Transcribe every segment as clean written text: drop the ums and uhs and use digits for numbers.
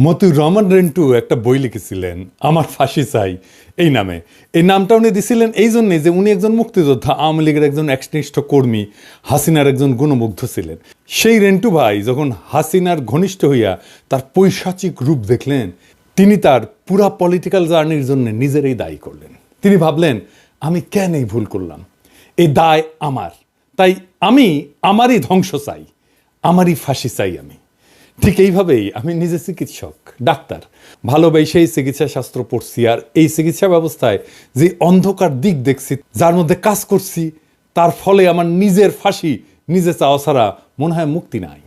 মতিউর রহমান রেন্টু একটা বই লিখেছিলেন আমার ফাঁসি চাই এই নামে। এই নামটা উনি দিছিলেন এই জন্যে যে উনি একজন মুক্তিযোদ্ধা, আওয়ামী লীগের একজন একনিষ্ঠ কর্মী, হাসিনার একজন গুণমুগ্ধ ছিলেন। সেই রেন্টু ভাই যখন হাসিনার ঘনিষ্ঠ হইয়া তার পৈশাচিক রূপ দেখলেন, তিনি তার পুরা পলিটিক্যাল জার্নির জন্য নিজেরই দায়ী করলেন। তিনি ভাবলেন, আমি কেন এই ভুল করলাম, এই দায় আমার, তাই আমি আমারই ধ্বংস চাই, আমারই ফাঁসি চাই। আমি ঠিক এইভাবেই, আমি নিজে চিকিৎসক, ডাক্তার, ভালোবেসেই চিকিৎসা শাস্ত্র পড়ছি, আর এই চিকিৎসা ব্যবস্থায় যে অন্ধকার দিক দেখছি, যার মধ্যে কাজ করছি, তার ফলে আমার নিজের ফাঁসি নিজে চাওয়া ছাড়া মনে হয় মুক্তি নাই।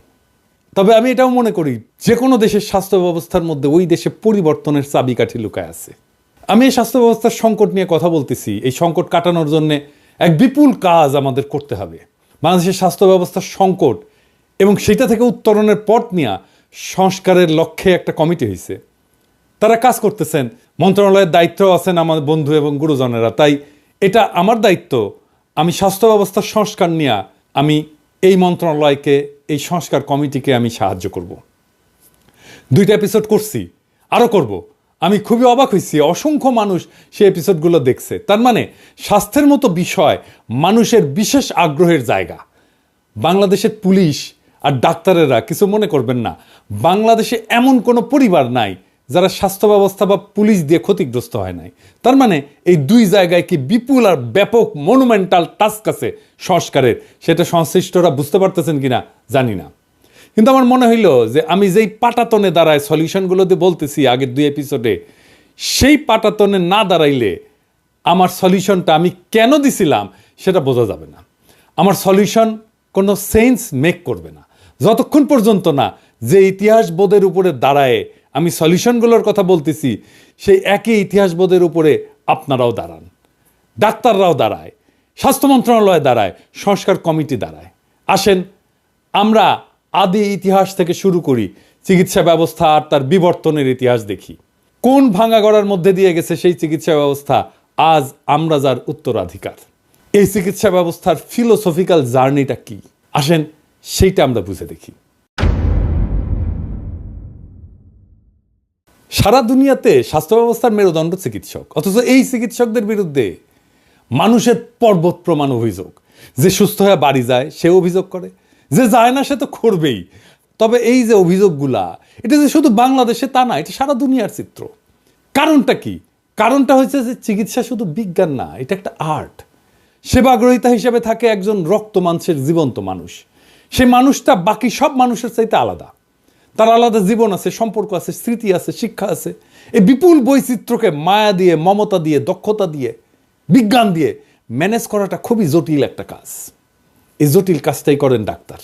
তবে আমি এটাও মনে করি, যে কোনো দেশের স্বাস্থ্য ব্যবস্থার মধ্যে ওই দেশে পরিবর্তনের চাবিকাঠি লুকায় আছে। আমি এই স্বাস্থ্য ব্যবস্থার সংকট নিয়ে কথা বলতেছি। এই সংকট কাটানোর জন্য এক বিপুল কাজ আমাদের করতে হবে। বাংলাদেশের স্বাস্থ্য ব্যবস্থার সংকট এবং সেটা থেকে উত্তরণের পথ নিয়ে সংস্কারের লক্ষ্যে একটা কমিটি হয়েছে, তারা কাজ করতেছেন। মন্ত্রণালয়ের দায়িত্ব আছেন আমার বন্ধু এবং গুরুজনেরা। তাই এটা আমার দায়িত্ব, আমি স্বাস্থ্য ব্যবস্থার সংস্কার নিয়ে আমি এই মন্ত্রণালয়কে, এই সংস্কার কমিটিকে আমি সাহায্য করব। 2টা এপিসোড করছি, আরও করব। আমি খুবই অবাক হয়েছি, অসংখ্য মানুষ সেই এপিসোডগুলো দেখছে। তার মানে স্বাস্থ্যের মতো বিষয় মানুষের বিশেষ আগ্রহের জায়গা। বাংলাদেশের পুলিশ আর ডাক্তারেরা কিছু মনে করবেন না, বাংলাদেশে এমন কোনো পরিবার নাই যারা স্বাস্থ্য ব্যবস্থা বা পুলিশ দিয়ে ক্ষতিগ্রস্ত হয় নাই। তার মানে এই 2 জায়গায় কি বিপুল আর ব্যাপক মনুমেন্টাল টাস্ক আছে সংস্কারের, সেটা সংশ্লিষ্টরা বুঝতে পারতেছেন কিনা জানি না। কিন্তু আমার মনে হইল যে আমি যেই পাটাতনে দাঁড়ায় সলিউশনগুলো দিয়ে বলতেছি আগের 2 এপিসোডে, সেই পাটাতনে না দাঁড়াইলে আমার সলিউশনটা আমি কেন দিছিলাম সেটা বোঝা যাবে না। আমার সলিউশন কোনো সেন্স মেক করবে না যতক্ষণ পর্যন্ত না যে ইতিহাস বোধের উপরে দাঁড়ায় আমি সলিউশনগুলোর কথা বলতেছি, সেই একই ইতিহাস বোধের উপরে আপনারাও দাঁড়ান, ডাক্তাররাও দাঁড়ায়, স্বাস্থ্য মন্ত্রণালয় দাঁড়ায়, সংস্কার কমিটি দাঁড়ায়। আসেন আমরা আদি ইতিহাস থেকে শুরু করি, চিকিৎসা ব্যবস্থা আর তার বিবর্তনের ইতিহাস দেখি। কোন ভাঙাগড়ার মধ্যে দিয়ে গেছে সেই চিকিৎসা ব্যবস্থা, আজ আমরা যার উত্তরাধিকার। এই চিকিৎসা ব্যবস্থার ফিলোসফিক্যাল জার্নিটা কি, আসেন সেইটা আমরা বুঝে দেখি। সারা দুনিয়াতে স্বাস্থ্য ব্যবস্থার মেরুদণ্ড চিকিৎসক, অথচ এই চিকিৎসকদের বিরুদ্ধে মানুষের পর্বত প্রমাণ অভিযোগ। যে সুস্থ হয়ে বাড়ি যায় সে অভিযোগ করে, যে যায় না সে তো করবেই। তবে এই যে অভিযোগগুলা, এটা যে শুধু বাংলাদেশে তা না, এটা সারা দুনিয়ার চিত্র। কারণটা কি? কারণটা হচ্ছে যে চিকিৎসা শুধু বিজ্ঞান না, এটা একটা আর্ট। সেবাগ্রহীতা হিসেবে থাকে একজন রক্ত মাংসের জীবন্ত মানুষ। সে মানুষটা বাকি সব মানুষের চাইতে আলাদা। তার আলাদা জীবন আছে, সম্পর্ক আছে, স্মৃতি আছে, শিক্ষা আছে। এই বিপুল বৈচিত্র্যকে মায়া দিয়ে, মমতা দিয়ে, দক্ষতা দিয়ে, বিজ্ঞান দিয়ে ম্যানেজ করাটা খুবই জটিল একটা কাজ। এই জটিল কাজটাই করেন ডাক্তার।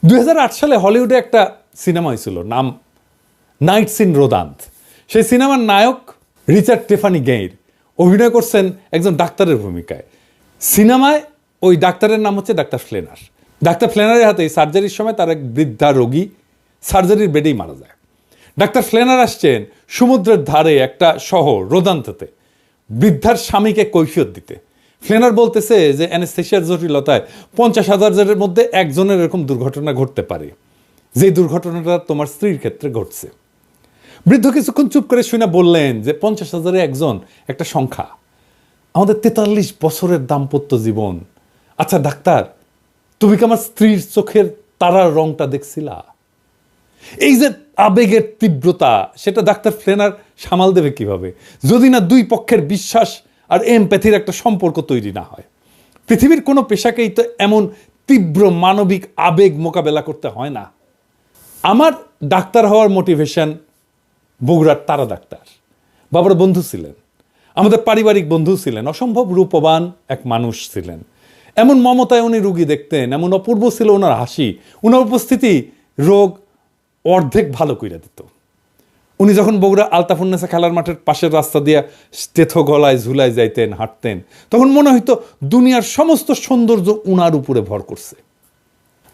2008 সালে হলিউডে একটা সিনেমা হয়েছিল, নাম নাইটস ইন রোদান্থ। সেই সিনেমার নায়ক রিচার্ড টেফানি গেইর অভিনয় করছেন একজন ডাক্তারের ভূমিকায়। সিনেমায় ওই ডাক্তারের নাম হচ্ছে ডাক্তার ফ্লেনার। ডাক্তার ফ্লেনারের হাতে সার্জারির সময় তার এক বৃদ্ধা রোগী সার্জারির বেডেই মারা যায়। ডাক্তার ফ্লেনার আসছেন সমুদ্রের ধারে একটা শহর রোদান্থতে বৃদ্ধার স্বামীকে কৈফিয়ত দিতে। ফ্লেনার বলতেছে যে অ্যানেস্থেশিয়ার জটিলতায় 50,000 জনের মধ্যে একজনের এরকম দুর্ঘটনা ঘটতে পারে, যে দুর্ঘটনাটা তোমার স্ত্রীর ক্ষেত্রে ঘটছে। বৃদ্ধ কিছুক্ষণ চুপ করে শুনে বললেন যে 50,000-এ একজন একটা সংখ্যা, আমাদের 43 বছরের দাম্পত্য জীবন। আচ্ছা ডাক্তার, তুমি কি আমার স্ত্রীর চোখের তারার রংটা দেখছিলা? এই যে আবেগের তীব্রতা, সেটা ডাক্তার ফ্লেনার সামাল দেবে কিভাবে যদি না 2 পক্ষের বিশ্বাস আর এমপ্যাথির একটা সম্পর্ক তৈরি না হয়? পৃথিবীর কোনো পেশাকেই তো এমন তীব্র মানবিক আবেগ মোকাবেলা করতে হয় না। আমার ডাক্তার হওয়ার মোটিভেশন বগুড়ার তারা ডাক্তার, বাবার বন্ধু ছিলেন, আমাদের পারিবারিক বন্ধু ছিলেন, অসম্ভব রূপবান এক মানুষ ছিলেন। এমন মমতায় উনি রুগী দেখতেন, এমন অপূর্ব ছিল ওনার হাসি, ওনার উপস্থিতি রোগ অর্ধেক ভালো কইরা দিত। উনি যখন বগুড়া আলতাফুন্নেসা খেলার মাঠের পাশের রাস্তা দিয়ে স্টেথো গলায় ঝুলায় যাইতেন, হাঁটতেন, তখন মনে হইতো দুনিয়ার সমস্ত সৌন্দর্য উনার উপরে ভর করছে।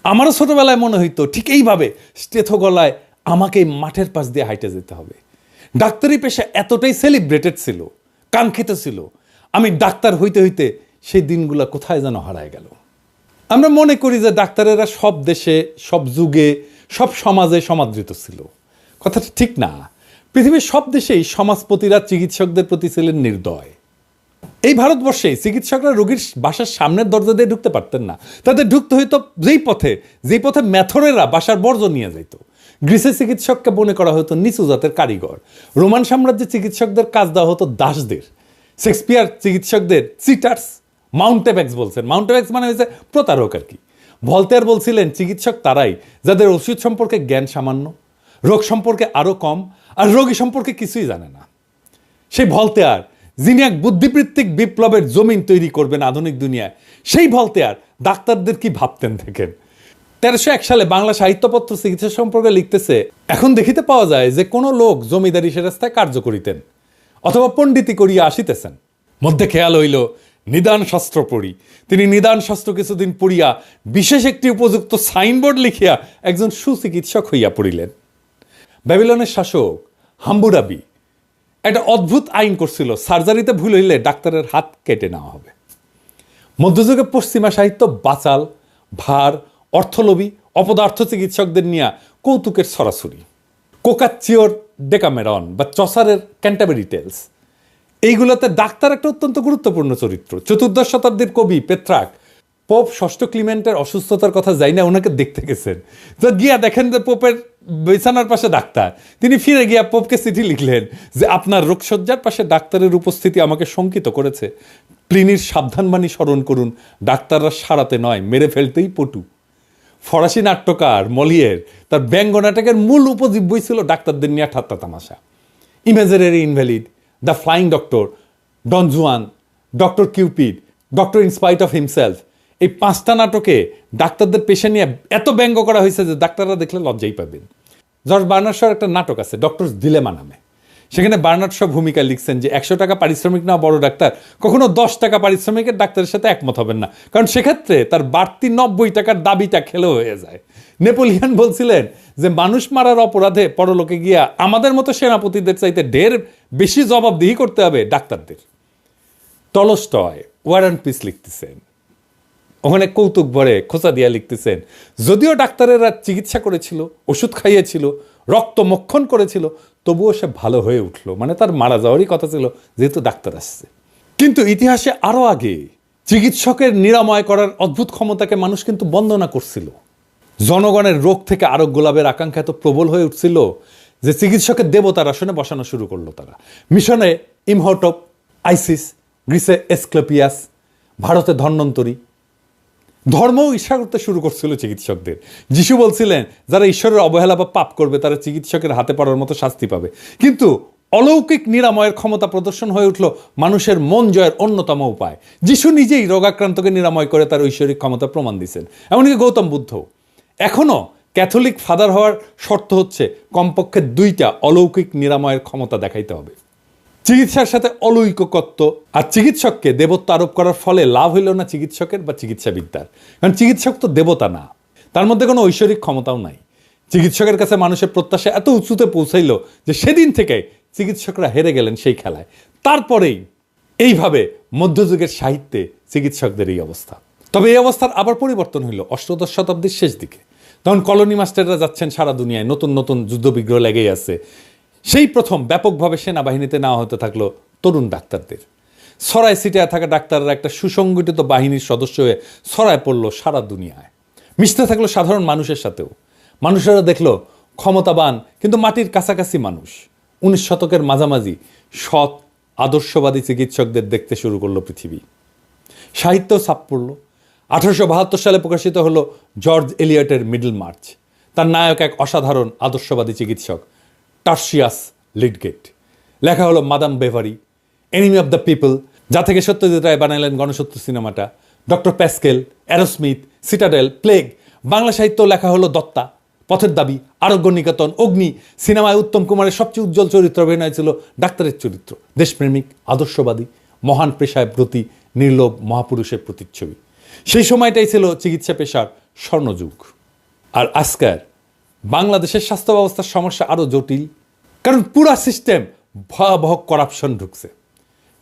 আমারও ছোটবেলায় মনে হইতো ঠিক এইভাবে স্টেথো গলায় আমাকে মাঠের পাশ দিয়ে হাইটে যেতে হবে। ডাক্তারি পেশা এতটাই সেলিব্রেটেড ছিল, কাঙ্ক্ষিত ছিল, আমি ডাক্তার হইতে হইতে সেই দিনগুলো কোথায় যেন হারায় গেল। আমরা মনে করি যে ডাক্তারেরা সব দেশে, সব যুগে, সব সমাজে সমাদৃত ছিল। কথাটা ঠিক না। পৃথিবীর সব দেশেই সমাজপতিরা চিকিৎসকদের প্রতি ছিলেন নির্দয়। এই ভারতবর্ষে চিকিৎসকরা রোগীর বাসার সামনের দরজা দিয়ে ঢুকতে পারতেন না, তাদের ঢুকতে হইতো যেই পথে ম্যাথরেরা বাসার বর্জ্য নিয়ে যেত। গ্রিসের চিকিৎসককে মনে করা হতো নিচু জাতের কারিগর। রোমান সাম্রাজ্যের চিকিৎসকদের কাজ দেওয়া হতো দাসদের। শেক্সপিয়ার চিকিৎসকদের চিটার্স, মাউন্টেব্যাক্স বলছেন। মাউন্টেব্যাক্স মানে হয়েছে প্রতারক আর কি। ভলতেয়ার বলছিলেন চিকিৎসক তারাই যাদের ওষুধ সম্পর্কে জ্ঞান সামান্য, রোগ সম্পর্কে আরো কম, আর রোগী সম্পর্কে কিছুই জানে না। সেই ভলতেয়ার, যিনি এক বুদ্ধিবৃত্তিক বিপ্লবের জমিন তৈরি করবেন আধুনিক দুনিয়ায়, সেই ভলতেয়ার ডাক্তারদের কি ভাবতেন দেখেন। 1301 সালে বাংলা সাহিত্যপত্র চিকিৎসা সম্পর্কে লিখতেছে, এখন দেখিতে পাওয়া যায় যে কোনো লোক জমিদারি সেরাস্তায় কার্য করিতেন অথবা পণ্ডিতি করিয়া আসিতেছেন, মধ্যে খেয়াল হইল নিদান শাস্ত্র পড়ি। তিনি নিদান শাস্ত্র কিছুদিন পড়িয়া বিশেষ একটি উপযুক্ত সাইনবোর্ড লিখিয়া একজন সুচিকিৎসক হইয়া পড়িলেন। ব্যাবিলনের শাসক হাম্বুরাবি একটা অদ্ভুত আইন করছিল, সার্জারিতে ভুল হইলে ডাক্তারের হাত কেটে নেওয়া হবে। মধ্যযুগে পশ্চিমা সাহিত্য বাচাল, ভার, অর্থলোভী, অপদার্থ চিকিৎসকদের নিয়ে কৌতুকের সরাসরি। কোকাচ্চিওর ডেকামেরন বা চসারের ক্যান্টাবেরি টেলস, এইগুলোতে ডাক্তার একটা অত্যন্ত গুরুত্বপূর্ণ চরিত্র। 14 শতাব্দীর কবি পেত্রাক পোপ ষষ্ঠ ক্লিমেন্টের অসুস্থতার কথা যাই না, ওনাকে দেখতে গেছেন, তো গিয়া দেখেন যে পোপের বিছানার পাশে ডাক্তার। তিনি ফিরে গিয়া পোপকে চিঠি লিখলেন যে আপনার রোগশয্যার পাশে ডাক্তারের উপস্থিতি আমাকে শঙ্কিত করেছে। প্লিনির সাবধানবাণী স্মরণ করুন, ডাক্তাররা সারাতে নয় মেরে ফেলতেই পটু। ফরাসি নাট্যকার মলিয়ের তার ব্যঙ্গ নাটকের মূল উপজীব্যই ছিল ডাক্তারদের নিয়ে ঠাট্টা তামাশা। Imaginary invalid, the flying doctor, Don Juan, doctor Cupid, doctor in spite of himself, এই 5টা নাটকে ডাক্তারদের পেশা নিয়ে এত ব্যঙ্গ করা হয়েছে যে ডাক্তাররা দেখলে লজ্জাই পাবেন। জর্জ বার্নার্ড শর একটা নাটক আছে ডক্টর ডিলেমা নামে, সেখানে বার্নার্ড শ ভূমিকা লিখছেন যে 100 টাকা পারিশ্রমিক নেওয়া বড় ডাক্তার কখনো 10 টাকা পারিশ্রমিকের ডাক্তারের সাথে একমত হবেন না, কারণ সেক্ষেত্রে তার বাড়তি 90 টাকার দাবিটা খেলেও হয়ে যায়। নেপোলিয়ান বলছিলেন যে মানুষ মারার অপরাধে পরলোকে গিয়া আমাদের মতো সেনাপতিদের চাইতে ঢের বেশি জবাবদিহি করতে হবে ডাক্তারদের। টলস্টয় ওয়ার অ্যান্ড পিস লিখতেছেন, ওখানে কৌতুক ভরে খোঁচা দিয়া লিখতেছেন, যদিও ডাক্তারেরা চিকিৎসা করেছিল, ওষুধ খাইয়েছিল, রক্ত মক্ষণ করেছিল, তবুও সে ভালো হয়ে উঠল, মানে তার মারা যাওয়ারই কথা ছিল যেহেতু ডাক্তার আসছে। কিন্তু ইতিহাসে আরো আগে চিকিৎসকের নিরাময় করার অদ্ভুত ক্ষমতাকে মানুষ কিন্তু বন্দনা করছিল। জনগণের রোগ থেকে আরোগ্য লাভের আকাঙ্ক্ষা এত প্রবল হয়ে উঠছিল যে চিকিৎসকের দেবতার আসনে বসানো শুরু করলো তারা। মিশনে ইমহটপ, আইসিস, গ্রিসে এসক্লেপিয়াস, ভারতে ধন্বন্তরী। ধর্মও ঈর্ষা করতে শুরু করছিল চিকিৎসকদের। যিশু বলছিলেন যারা ঈশ্বরের অবহেলা বা পাপ করবে তারা চিকিৎসকের হাতে পড়ার মতো শাস্তি পাবে। কিন্তু অলৌকিক নিরাময়ের ক্ষমতা প্রদর্শন হয়ে উঠল মানুষের মন জয়ের অন্যতম উপায়। যিশু নিজেই রোগাক্রান্তকে নিরাময় করে তার ঐশ্বরিক ক্ষমতা প্রমাণ দিয়েছেন। এমনকি গৌতম বুদ্ধ। এখনো ক্যাথলিক ফাদার হওয়ার শর্ত হচ্ছে কমপক্ষে 2টা অলৌকিক নিরাময়ের ক্ষমতা দেখাইতে হবে। চিকিৎসার সাথে অলৌকিকত্ব আর চিকিৎসককে দেবত্ব আরোপ করার ফলে লাভ হইল না চিকিৎসকের বা চিকিৎসাবিদ্যার, কারণ চিকিৎসক তো দেবতা না, তার মধ্যে কোনো ঐশ্বরিক ক্ষমতাও নাই। চিকিৎসকের কাছে মানুষের প্রত্যাশা এত উঁচুতে পৌঁছাইল যে সেদিন থেকে চিকিৎসকরা হেরে গেলেন সেই খেলায়। তারপরেই এইভাবে মধ্যযুগের সাহিত্যে চিকিৎসকদের এই অবস্থা। তবে এই অবস্থার আবার পরিবর্তন হইল অষ্টাদশ শতাব্দীর শেষ দিকে, তখন কলোনি মাস্টাররা যাচ্ছেন সারা দুনিয়ায়, নতুন নতুন যুদ্ধবিগ্রহ লেগেই আছে। সেই প্রথম ব্যাপকভাবে সেনাবাহিনীতে নেওয়া হতে থাকলো তরুণ ডাক্তারদের। ছড়ায় ছিটিয়ে থাকা ডাক্তাররা একটা সুসংগঠিত বাহিনীর সদস্য হয়ে ছড়ায় পড়লো সারা দুনিয়ায়, মিশতে থাকলো সাধারণ মানুষের সাথেও। মানুষেরা দেখলো ক্ষমতাবান কিন্তু মাটির কাছাকাছি মানুষ। 19 শতকের মাঝামাঝি সৎ আদর্শবাদী চিকিৎসকদের দেখতে শুরু করলো পৃথিবী। সাহিত্যও ছাপ পড়ল। 1872 সালে প্রকাশিত হলো জর্জ এলিয়টের মিডল মার্চ। তার নায়ক এক অসাধারণ আদর্শবাদী চিকিৎসক টার্সিয়াস লিডগেট। লেখা হলো Madame Bovary, enemy of the people, যা থেকে সত্যজিৎ রায় বানাইলেন গণশত্রু সিনেমাটা, doctor Pascal, Arrowsmith, Citadel, Plague. Bangla সাহিত্য লেখা হলো দত্তা, পথের দাবি, আরোগ্য নিকেতন, অগ্নি। সিনেমায় উত্তম কুমারের সবচেয়ে উজ্জ্বল চরিত্র অভিনয় ছিল ডাক্তারের চরিত্র, দেশপ্রেমিক, আদর্শবাদী, মহান পেশায় ব্রতী, নির্লোভ মহাপুরুষের প্রতিচ্ছবি। সেই সময়টাই ছিল চিকিৎসা পেশার স্বর্ণযুগ। আর আজকের বাংলাদেশের স্বাস্থ্য ব্যবস্থার সমস্যা আরও জটিল, কারণ পুরা সিস্টেম ভয়াবহ করাপশন ঢুকছে।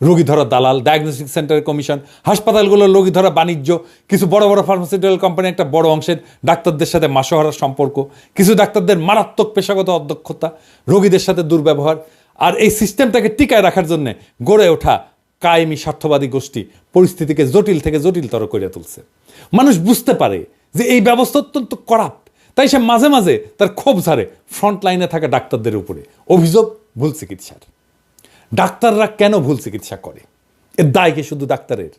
রোগী ধরা দালাল, ডায়াগনস্টিক সেন্টারের কমিশন, হাসপাতালগুলোর রোগী ধরা বাণিজ্য, কিছু বড় বড় ফার্মাসিউটিক্যাল কোম্পানি একটা বড় অংশের ডাক্তারদের সাথে মাসোহারার সম্পর্ক, কিছু ডাক্তারদের মারাত্মক পেশাগত অদক্ষতা, রোগীদের সাথে দুর্ব্যবহার, আর এই সিস্টেমটাকে টিকায় রাখার জন্য গড়ে ওঠা কায়েমি স্বার্থবাদী গোষ্ঠী পরিস্থিতিকে জটিল থেকে জটিলতর করে তুলছে। মানুষ বুঝতে পারে যে এই ব্যবস্থা অত্যন্ত করাপ্ট, তাই সে মাঝে মাঝে তার ক্ষোভ ঝাড়ে ফ্রন্ট লাইনে থাকা ডাক্তারদের উপরে। অভিযোগ ভুল চিকিৎসার। ডাক্তাররা কেন ভুল চিকিৎসা করে? এর দায় কি শুধু ডাক্তারের?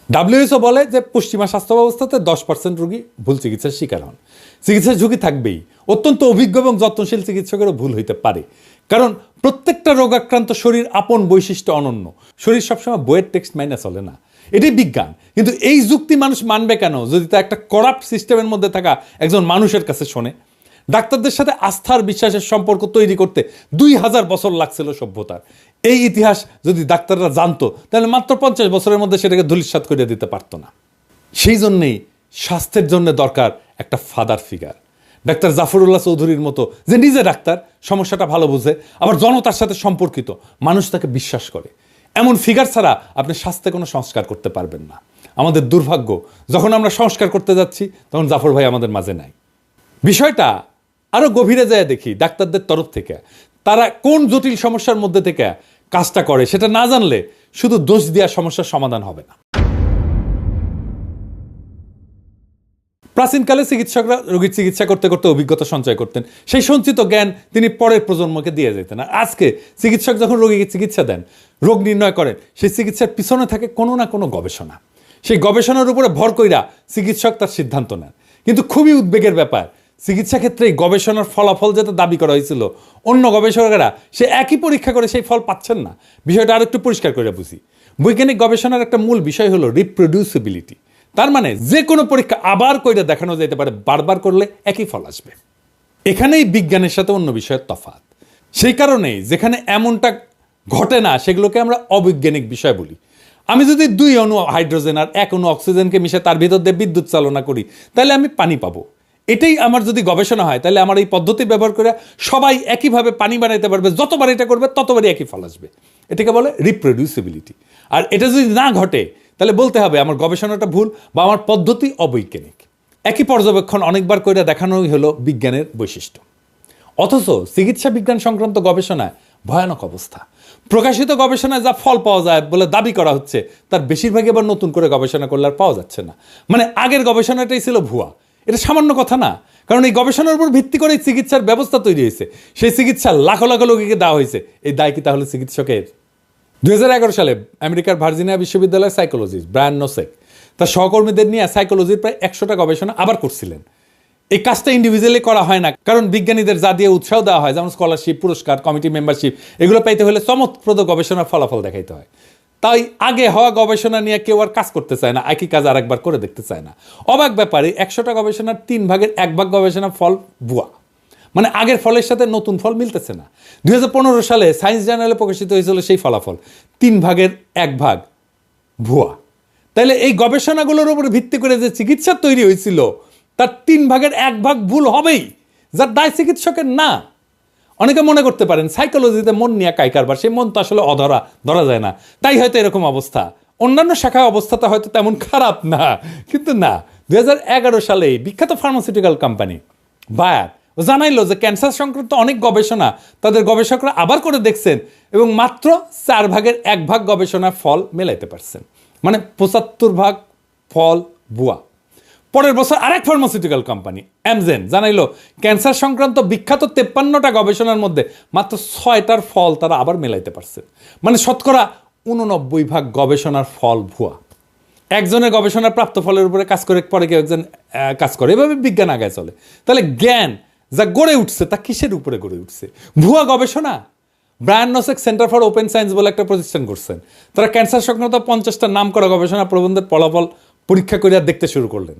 WHO বলে যে পশ্চিমা স্বাস্থ্য ব্যবস্থাতে 10% রোগী ভুল চিকিৎসার শিকার হন। চিকিৎসার ঝুঁকি থাকবেই। অত্যন্ত অভিজ্ঞ এবং যত্নশীল চিকিৎসকেরও ভুল হইতে পারে, কারণ প্রত্যেকটা রোগাক্রান্ত শরীর আপন বৈশিষ্ট্য অনন্য। শরীর সবসময় বইয়ের টেক্সট মাইনে চলে না, এটাই বিজ্ঞান। কিন্তু এই যুক্তি মানুষ মানবে কেন যদি তা একটা করাপ্ট সিস্টেমের মধ্যে থাকা একজন মানুষের কাছে শোনে? ডাক্তারদের সাথে আস্থার বিশ্বাসের সম্পর্ক তৈরি করতে 2000 বছর লাগছিল সভ্যতার। এই ইতিহাস যদি ডাক্তাররা জানতো তাহলে মাত্র 50 বছরের মধ্যে সেটাকে ধূলিসাৎ করে দিতে পারতো না। সেই জন্যেই স্বাস্থ্যের জন্য দরকার একটা ফাদার ফিগার। ডাক্তার জাফরুল্লাহ চৌধুরীর মতো, যে নিজে ডাক্তার, সমস্যাটা ভালো বুঝে, আবার জনতার সাথে সম্পর্কিত, মানুষ তাকে বিশ্বাস করে। এমন ফিগার ছাড়া আপনি স্বাস্থ্যে কোনো সংস্কার করতে পারবেন না। আমাদের দুর্ভাগ্য, যখন আমরা সংস্কার করতে যাচ্ছি তখন জাফর ভাই আমাদের মাঝে নাই। বিষয়টা আরো গভীরে যায় দেখি ডাক্তারদের তরফ থেকে তারা কোন জটিল সমস্যার মধ্যে থেকে কাজটা করে সেটা না জানলে শুধু দোষ দেওয়া সমস্যার সমাধান হবে না। প্রাচীনকালে চিকিৎসকরা রোগীর চিকিৎসা করতে করতে অভিজ্ঞতা সঞ্চয় করতেন। সেই সঞ্চিত জ্ঞান তিনি পরের প্রজন্মকে দিয়ে যেতেন। আর আজকে চিকিৎসক যখন রোগীকে চিকিৎসা দেন, রোগ নির্ণয় করেন, সেই চিকিৎসার পিছনে থাকে কোনো না কোনো গবেষণা। সেই গবেষণার উপরে ভর কইরা চিকিৎসক তার সিদ্ধান্ত নেন। কিন্তু খুবই উদ্বেগের ব্যাপার, চিকিৎসা ক্ষেত্রে গবেষণার ফলাফল যেটা দাবি করা হয়েছিল, অন্য গবেষকেরা সে একই পরীক্ষা করে সেই ফল পাচ্ছেন না। বিষয়টা আর একটু পরিষ্কার করে বুঝি। বৈজ্ঞানিক গবেষণার একটা মূল বিষয় হলো রিপ্রোডিউসিবিলিটি। তার মানে যে কোনো পরীক্ষা আবার কইরা দেখানো যেতে পারে, বারবার করলে একই ফল আসবে। এখানেই বিজ্ঞানের সাথে অন্য বিষয়ের তফাৎ। সেই কারণেই যেখানে এমনটা ঘটে না সেগুলোকে আমরা অবৈজ্ঞানিক বিষয় বলি। আমি যদি 2 অণু হাইড্রোজেন আর 1 অণু অক্সিজেনকে মিশে তার ভিতর দিয়ে বিদ্যুৎ চালনা করি, তাহলে আমি পানি পাবো। এটাই আমার যদি গবেষণা হয়, তাহলে আমার এই পদ্ধতি ব্যবহার করে সবাই একইভাবে পানি বানাইতে পারবে। যতবার এটা করবে ততবারই একই ফল আসবে। এটাকে বলে রিপ্রোডিউসিবিলিটি। আর এটা যদি না ঘটে তাহলে বলতে হবে আমার গবেষণাটা ভুল বা আমার পদ্ধতি অবৈজ্ঞানিক। একই পর্যবেক্ষণ অনেকবার করে দেখানোই হলো বিজ্ঞানের বৈশিষ্ট্য। অথচ চিকিৎসা বিজ্ঞান সংক্রান্ত গবেষণায় ভয়ানক অবস্থা। প্রকাশিত গবেষণায় যা ফল পাওয়া যায় বলে দাবি করা হচ্ছে, তার বেশিরভাগই আবার নতুন করে গবেষণা করলে আর পাওয়া যাচ্ছে না। মানে আগের গবেষণাটাই ছিল ভুয়া। এটা সামান্য কথা না, কারণ এই গবেষণার উপর ভিত্তি করে চিকিৎসার ব্যবস্থা তৈরি হয়েছে। সেই চিকিৎসা লাখ লাখ লোককে দেওয়া হয়েছে। এই দায় কি তাহলে চিকিৎসকের? 2011 সালে আমেরিকার ভার্জিনিয়া বিশ্ববিদ্যালয়ের সাইকোলজিস্ট ব্রায়ান নোসেক তার সহকর্মীদের নিয়ে সাইকোলজির প্রায় 100টা গবেষণা আবার করছিলেন। এই কাজটা ইন্ডিভিজুয়ালি করা হয় না, কারণ বিজ্ঞানীদের যা দিয়ে উৎসাহ দেওয়া হয়, যেমন স্কলারশিপ, পুরস্কার, কমিটি মেম্বারশিপ, এগুলো পাইতে হলে চমৎপ্রদ গবেষণার ফলাফল দেখাইতে হয়। তাই আগে হওয়া গবেষণা নিয়ে কেউ আর কাজ করতে চায় না, একই কাজ আর একবার করে দেখতে চায় না। অবাক ব্যাপারে 100টা গবেষণার 3 ভাগের 1 ভাগ গবেষণা ফল ভুয়া। মানে আগের ফলের সাথে নতুন ফল মিলতেছে না। 2015 সালে সায়েন্স জার্নালে প্রকাশিত হয়েছিল সেই ফলাফল, 3 ভাগের 1 ভাগ ভুয়া। তাইলে এই গবেষণাগুলোর উপর ভিত্তি করে যে চিকিৎসা তৈরি হয়েছিল তার 3 ভাগের 1 ভাগ ভুল হবেই, যার দায় চিকিৎসকের না। অনেকে মনে করতে পারেন সাইকোলজিতে মন নিয়ে কারবার, সেই মন তো আসলে অধরা, ধরা যায় না, তাই হয়তো এরকম অবস্থা। অন্যান্য শাখায় অবস্থাটা হয়তো তেমন খারাপ না, কিন্তু না। 2011 সালে বিখ্যাত ফার্মাসিউটিক্যাল কোম্পানি বায়ার জানাইলো যে ক্যান্সার সংক্রান্ত অনেক গবেষণা তাদের গবেষকরা আবার করে দেখছেন এবং মাত্র 4 ভাগের 1 ভাগ গবেষণার ফল মেলাইতে পারছেন। মানে 75 ভাগ ফল ভুয়া। পরের বছর আরেক ফার্মাসিউটিক্যাল কোম্পানি অ্যামজেন জানাইলো ক্যান্সার সংক্রান্ত বিখ্যাত 53টা গবেষণার মধ্যে মাত্র 6টার ফল তারা আবার মেলাইতে পারছে। মানে শতকরা 89 ভাগ গবেষণার ফল ভুয়া। একজনের গবেষণার প্রাপ্ত ফলের উপরে কাজ করে পরে কেউ একজন কাজ করে, এভাবে বিজ্ঞান আগায় চলে। তাহলে জ্ঞান যা গড়ে উঠছে তা কিসের উপরে গড়ে উঠছে? ভুয়া গবেষণা। Brian Nosek center for open science বলে একটা প্রতিষ্ঠান করছেন। তারা ক্যান্সার সংক্রান্ত 50টা নাম করা গবেষণা প্রবন্ধের ফলাফল পরীক্ষা করে দেখতে শুরু করলেন।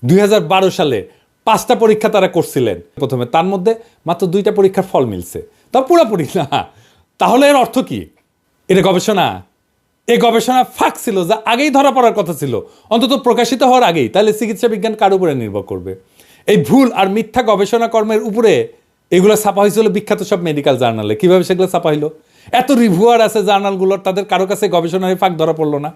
2012 সালে 5টা পরীক্ষা তারা করছিলেন প্রথমে, তার মধ্যে মাত্র 2টা পরীক্ষার ফল মিলছে, তা পুরোপুরি না। তাহলে এর অর্থ কি? এটা গবেষণা? এই গবেষণা ফাঁক ছিল, যা আগেই ধরা পড়ার কথা ছিল, অন্তত প্রকাশিত হওয়ার আগেই। তাহলে চিকিৎসা বিজ্ঞান কার উপরে নির্ভর করবে? এই ভুল আর মিথ্যা গবেষণা কর্মের উপরে এগুলো ছাপা হয়েছিল বিখ্যাত সব মেডিকেল জার্নালে। কিভাবে সেগুলো ছাপা হইলো? এত রিভিউয়ার আছে জার্নালগুলোর, তাদের কারো কাছে গবেষণার ফাঁক ধরা পড়লো না।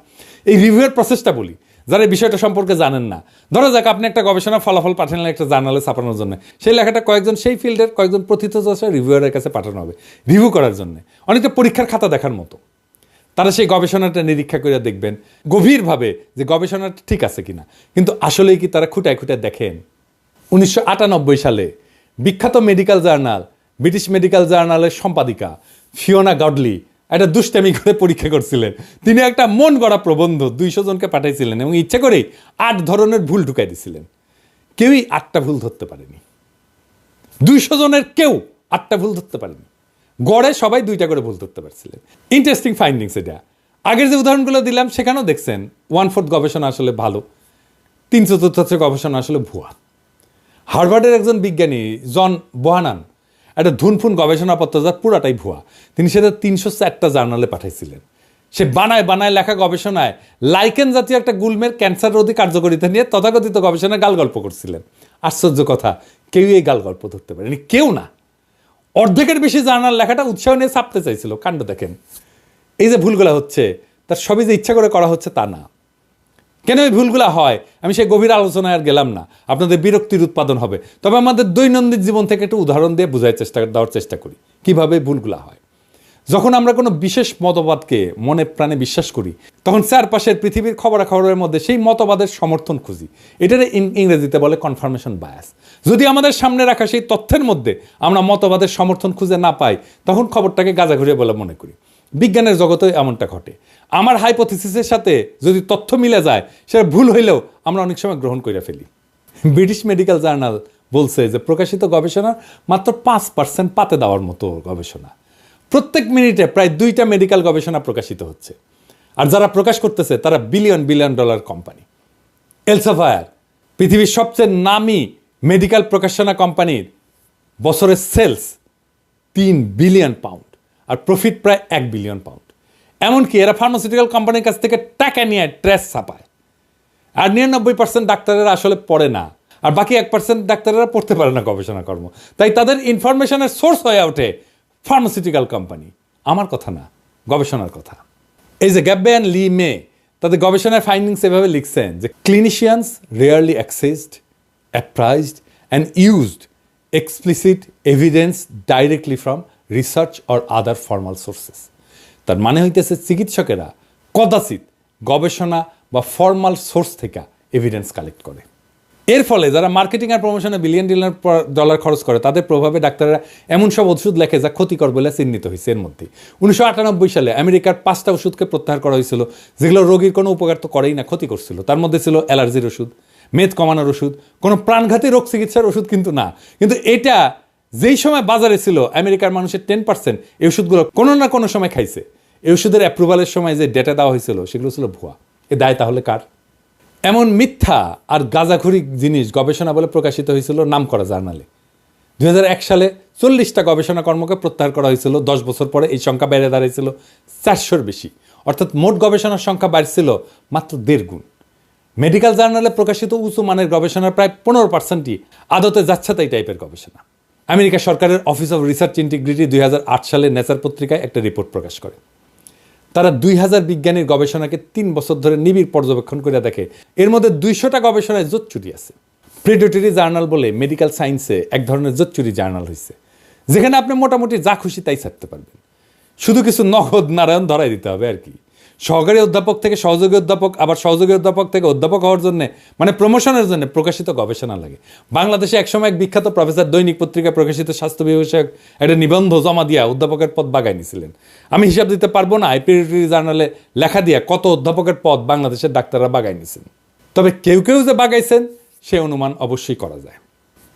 এই রিভিউয়ের প্রসেসটা বলি, যারা এই বিষয়টা সম্পর্কে জানেন না। ধরা যাক আপনি একটা গবেষণা ফলাফল পাঠালেন একটা জার্নালে ছাপানোর জন্য, সেই লেখাটা কয়েকজন সেই ফিল্ডের কয়েকজন প্রথিতযশা রিভিউয়ারের কাছে পাঠানো হবে রিভিউ করার জন্য, অনেকটা পরীক্ষার খাতা দেখার মতো। তারা সেই গবেষণাটা নিরীক্ষা করে দেখবেন গভীরভাবে যে গবেষণাটা ঠিক আছে কিনা। কিন্তু আসলেই কি তারা খুঁটায় খুঁটায় দেখেন? 1998 সালে বিখ্যাত মেডিকেল জার্নাল ব্রিটিশ মেডিকেল জার্নালের সম্পাদিকা ফিওনা গডলি একটা দুষ্টামি করে পরীক্ষা করছিলেন। তিনি একটা মন গড়া প্রবন্ধ 200 জনকে পাঠাইছিলেন এবং ইচ্ছে করেই 8 ধরনের ভুল ঢুকাই দিছিলেন। কেউই 8টা ভুল ধরতে পারেনি। 200 জনের কেউ 8টা ভুল ধরতে পারেনি। গড়ে সবাই 2টা করে ভুল ধরতে পারছিলেন। ইন্টারেস্টিং ফাইন্ডিংস এটা। আগের যে উদাহরণগুলো দিলাম সেখানেও দেখছেন 1/4 গবেষণা আসলে ভালো, 3/4 গবেষণা আসলে ভুয়া। হার্ভার্ডের একজন বিজ্ঞানী জন বোহানান একটা ধুনফুন গবেষণাপত্র যা পুরাটাই ভুয়া, তিনি সেটা 304টা জার্নালে পাঠাইছিলেন। সে বানায় লেখা গবেষণায় লাইকেন জাতীয় একটা গুল্মের ক্যান্সার রোধী কার্যকারিতা নিয়ে তথাকথিত গবেষণায় গালগল্প করছিলেন। আশ্চর্য কথা, কেউই এই গালগল্প ধরতে পারেনি, কেউ না। অর্ধেকের বেশি জার্নাল লেখাটা উৎসাহ নিয়ে ছাপতে চাইছিল। কাণ্ড দেখেন। এই যে ভুলগুলো হচ্ছে, তার সবই যে ইচ্ছা করে করা হচ্ছে তা না। কেন এই ভুলগুলো হয় আমি সেই গভীর আলোচনায় আর গেলাম না, আপনাদের বিরক্তির উৎপাদন হবে। তবে আমাদের দৈনন্দিন জীবন থেকে একটু উদাহরণ দিয়ে দেওয়ার চেষ্টা করি কিভাবে ভুলগুলো হয়। যখন আমরা কোনো বিশেষ মতবাদকে মনে প্রাণে বিশ্বাস করি, তখন চারপাশের পৃথিবীর খবরাখবরের মধ্যে সেই মতবাদের সমর্থন খুঁজি। এটার ইংরেজিতে বলে কনফার্মেশন বায়াস। যদি আমাদের সামনে রাখা সেই তথ্যের মধ্যে আমরা মতবাদের সমর্থন খুঁজে না পাই, তখন খবরটাকে গাঁজাঘুরিয়ে বলে মনে করি। বিজ্ঞানের জগতে এমনটা ঘটে। আমার হাইপোথিসিসের সাথে যদি তথ্য মিলে যায়, সেটা ভুল হইলেও আমরা অনেক সময় গ্রহণ করে ফেলি। ব্রিটিশ মেডিকেল জার্নাল বলছে যে প্রকাশিত গবেষণার মাত্র 5% পাতে দেওয়ার মতো গবেষণা। প্রত্যেক মিনিটে প্রায় 2টা মেডিকেল গবেষণা প্রকাশিত হচ্ছে, আর যারা প্রকাশ করতেছে তারা বিলিয়ন ডলার কোম্পানি। এলসেভিয়ার, পৃথিবীর সবচেয়ে নামী মেডিকেল প্রকাশনা কোম্পানির বছরের সেলস 3 বিলিয়ন পাউন্ড আর প্রফিট প্রায় 1 বিলিয়ন পাউন্ড। এমনকি এরা ফার্মাসিউটিক্যাল কোম্পানির কাছ থেকে টাকা নিয়ে ট্রেস ছাপায়। আর 99% ডাক্তারেরা আসলে পড়ে না, আর বাকি 1% ডাক্তারেরা পড়তে পারে না গবেষণা কর্ম। তাই তাদের ইনফরমেশনের সোর্স হয়ে ওঠে ফার্মাসিউটিক্যাল কোম্পানি। আমার কথা না, গবেষণার কথা। এই যে গ্যাবে অ্যান্ড লি মে তাদের গবেষণার ফাইন্ডিংস এভাবে লিখছেন যে clinicians rarely accessed, appraised and used explicit evidence directly from research or other formal sources. তার মানে হইতেছে চিকিৎসকেরা কদাচিৎ গবেষণা বা ফর্মাল সোর্স থেকে এভিডেন্স কালেক্ট করে। এর ফলে যারা মার্কেটিং আর প্রমোশনে বিলিয়ন ডলার খরচ করে, তাদের প্রভাবে ডাক্তাররা এমন সব ওষুধ লেখে যা ক্ষতিকর বলে চিহ্নিত হয়েছে। এর মধ্যে 1998 সালে আমেরিকার 5টা ওষুধকে প্রত্যাহার করা হয়েছিল, যেগুলো রোগীর কোনো উপকার তো করেই না, ক্ষতি করছিল। তার মধ্যে ছিল অ্যালার্জির ওষুধ, মেদ কমানোর ওষুধ, কোনো প্রাণঘাতী রোগ চিকিৎসার ওষুধ কিন্তু না। কিন্তু এটা যেই সময় বাজারে ছিল, আমেরিকার মানুষের 10% এই ওষুধগুলো কোনো না কোনো সময় খাইছে। এই ওষুধের অ্যাপ্রুভালের সময় যে ডেটা দেওয়া হয়েছিল সেগুলো ছিল ভুয়া। এ দায় তাহলে কার? এমন মিথ্যা আর গাঁজাখুরি জিনিস গবেষণা বলে প্রকাশিত হয়েছিল নামকরা জার্নালে। 2001 সালে 40টা গবেষণা কর্মকে প্রত্যাহার করা হয়েছিল। 10 বছর পরে এই সংখ্যা বেড়ে দাঁড়িয়েছিল 400-র বেশি। অর্থাৎ মোট গবেষণার সংখ্যা বাড়ছিল মাত্র 1.5 গুণ। মেডিকেল জার্নালে প্রকাশিত উঁচু মানের গবেষণার প্রায় 15%ই আদতে যাচ্ছেতাই টাইপের গবেষণা। আমেরিকা সরকারের অফিস অফ রিসার্চ ইন্টিগ্রিটি 2008 সালে নেচার পত্রিকায় একটা রিপোর্ট প্রকাশ করে। তারা 2000 বিজ্ঞানীর গবেষণাকে 3 বছর ধরে নিবিড় পর্যবেক্ষণ করে দেখে, এর মধ্যে 200টা গবেষণায় জোচ্চুরি আছে। প্রেডেটরি জার্নাল বলে মেডিকেল সায়েন্সে এক ধরনের জোচ্চুরি জার্নাল হয়েছে, যেখানে আপনি মোটামুটি যা খুশি তাই ছাপতে পারবেন। শুধু কিছু নগদ নারায়ণ ধরাই দিতে হবে আর কি। সহকারী অধ্যাপক থেকে সহযোগী অধ্যাপক, আবার সহযোগী অধ্যাপক থেকে অধ্যাপক হওয়ার জন্য, মানে প্রমোশনের জন্য প্রকাশিত গবেষণা লাগে। বাংলাদেশে একসময় এক বিখ্যাত প্রফেসর দৈনিক পত্রিকায় প্রকাশিত স্বাস্থ্য বিষয়ক একটা নিবন্ধ জমা দিয়া অধ্যাপকের পদ বাগাই নিয়েছিলেন। আমি হিসাব দিতে পারবো না প্রেডেটরি জার্নালে লেখা দিয়া কত অধ্যাপকের পদ বাংলাদেশের ডাক্তাররা বাগাই নিয়েছেন। তবে কেউ কেউ যে বাগাইছেন সে অনুমান অবশ্যই করা যায়,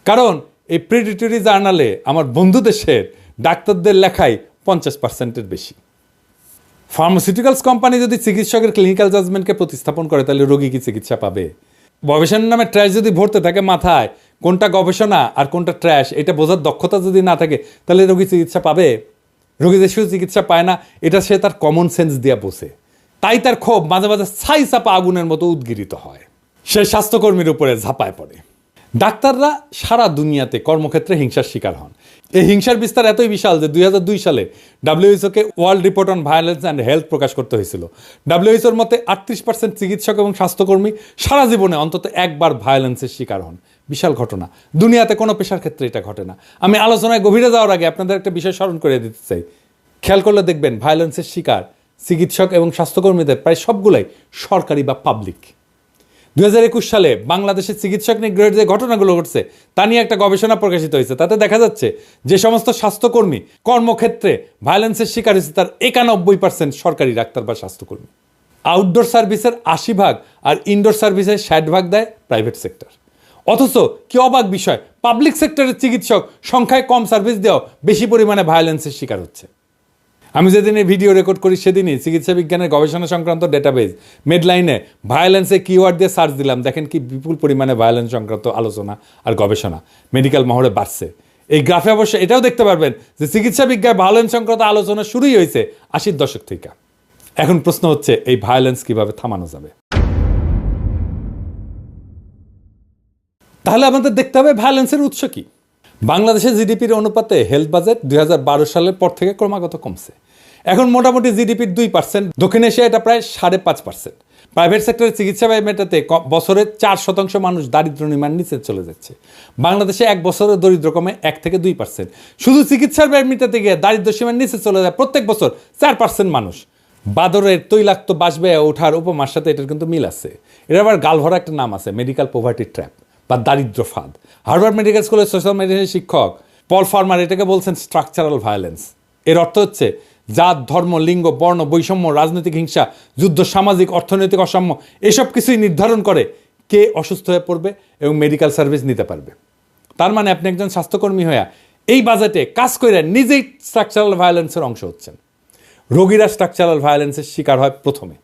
কারণ এই প্রেডেটরি জার্নালে আমার বন্ধু দেশের ডাক্তারদের লেখাই 50%-এর বেশি। ফার্মাসিউটিক্যালস কোম্পানি যদি চিকিৎসকের ক্লিনিক্যাল জাজমেন্টকে প্রতিস্থাপন করে, তাহলে রোগী কি চিকিৎসা পাবে? গবেষণার নামে ট্র্যাশ যদি ভরতে থাকে মাথায়, কোনটা গবেষণা আর কোনটা ট্র্যাশ এটা বোঝার দক্ষতা যদি না থাকে, তাহলে রোগী চিকিৎসা পাবে? রোগী যে শুধু চিকিৎসা পায় না, এটা সে তার কমন সেন্স দিয়ে বোঝে। তাই তার ক্ষোভ মাঝে মাঝে ছাই চাপা আগুনের মতো উদ্গিরিত হয়, সে স্বাস্থ্যকর্মীর উপরে ঝাঁপায় পড়ে। ডাক্তাররা সারা দুনিয়াতে কর্মক্ষেত্রে হিংসার শিকার হন। এই হিংসার বিস্তার এতই বিশাল যে 2002 সালে WHO-কে world report on violence and health প্রকাশ করতে হয়েছিল। WHO-র মতে 38% চিকিৎসক এবং স্বাস্থ্যকর্মী সারা জীবনে অন্তত একবার ভায়োলেন্সের শিকার হন। বিশাল ঘটনা, দুনিয়াতে কোনো পেশার ক্ষেত্রে এটা ঘটে না। আমি আলোচনায় গভীরে যাওয়ার আগে আপনাদের একটা বিষয় স্মরণ করে দিতে চাই। খেয়াল করলে দেখবেন ভায়োলেন্সের শিকার চিকিৎসক এবং স্বাস্থ্যকর্মীদের প্রায় সবগুলাই সরকারি বা পাবলিক। 2021 সালে বাংলাদেশের চিকিৎসক নিগ্রহের যে ঘটনাগুলো ঘটছে তা নিয়ে একটা গবেষণা প্রকাশিত হয়েছে। তাতে দেখা যাচ্ছে যে সমস্ত স্বাস্থ্যকর্মী কর্মক্ষেত্রে ভায়োলেন্সের শিকার হয়েছে তার 91% সরকারি ডাক্তার বা স্বাস্থ্যকর্মী। আউটডোর সার্ভিসের 80% আর ইনডোর সার্ভিসের 60% দেয় প্রাইভেট সেক্টর। অথচ কি অবাক বিষয়, পাবলিক সেক্টরের চিকিৎসক সংখ্যায় কম সার্ভিস দেওয়া বেশি পরিমাণে ভায়োলেন্সের শিকার হচ্ছে। আমি যেদিন এই ভিডিও রেকর্ড করি সেদিনই চিকিৎসা বিজ্ঞানের গবেষণা সংক্রান্ত ডেটাবেজ মেডলাইনে ভায়োলেন্সে কিওয়ার্ড দিয়ে সার্চ দিলাম, দেখেন কি বিপুল পরিমাণে ভায়োলেন্স সংক্রান্ত আলোচনা আর গবেষণা মেডিকেল মহলে বাড়ছে। এই গ্রাফে অবশ্য এটাও দেখতে পারবেন যে চিকিৎসা বিজ্ঞান ভায়োলেন্স সংক্রান্ত আলোচনা শুরুই হয়েছে 80-র দশক থেকে। এখন প্রশ্ন হচ্ছে এই ভায়োলেন্স কিভাবে থামানো যাবে? তাহলে আমাদের দেখতে হবে ভায়োলেন্সের উৎস কি। বাংলাদেশের জিডিপির অনুপাতে হেলথ বাজেট 2012 সালের পর থেকে ক্রমাগত কমছে। এখন মোটামুটি জিডিপির 2%, দক্ষিণ এশিয়া এটা প্রায় 5.5%। প্রাইভেট সেক্টরের চিকিৎসা ব্যয় মেটাতে বছরে 4% মানুষ দারিদ্র সীমার নিচে চলে যাচ্ছে। বাংলাদেশে এক বছরে দরিদ্র কমে 1-2%। শুধু চিকিৎসার ব্যয় মেটাতে গিয়ে দারিদ্র সীমার নিচে চলে যায় প্রত্যেক বছর 4% মানুষ। বাদরের তৈলাক্ত বাস ব্যয় ওঠার উপমার সাথে এটার কিন্তু মিল আছে। এর আবার গালভরা একটা নাম আছে, মেডিকেল পভার্টি ট্র্যাপ বা দারিদ্র ফাঁদ। হার্ভার্ড মেডিকেল স্কুলের সোশ্যাল মেডিসিনের শিক্ষক পল ফার্মার এটাকে বলছেন স্ট্রাকচারাল ভায়োলেন্স। এর অর্থ হচ্ছে জাত, ধর্ম, লিঙ্গ, বর্ণ বৈষম্য, রাজনৈতিক হিংসা, যুদ্ধ, সামাজিক অর্থনৈতিক অসাম্য এসব কিছুই নির্ধারণ করে কে অসুস্থ হয়ে পড়বে এবং মেডিকেল সার্ভিস নিতে পারবে। তার মানে আপনি একজন স্বাস্থ্যকর্মী হয়ে এই বাজেটে কাজ করে নিজেই স্ট্রাকচারাল ভায়োলেন্সের অংশ হচ্ছেন। রোগীরা স্ট্রাকচারাল ভায়োলেন্সের শিকার হয় প্রথমে।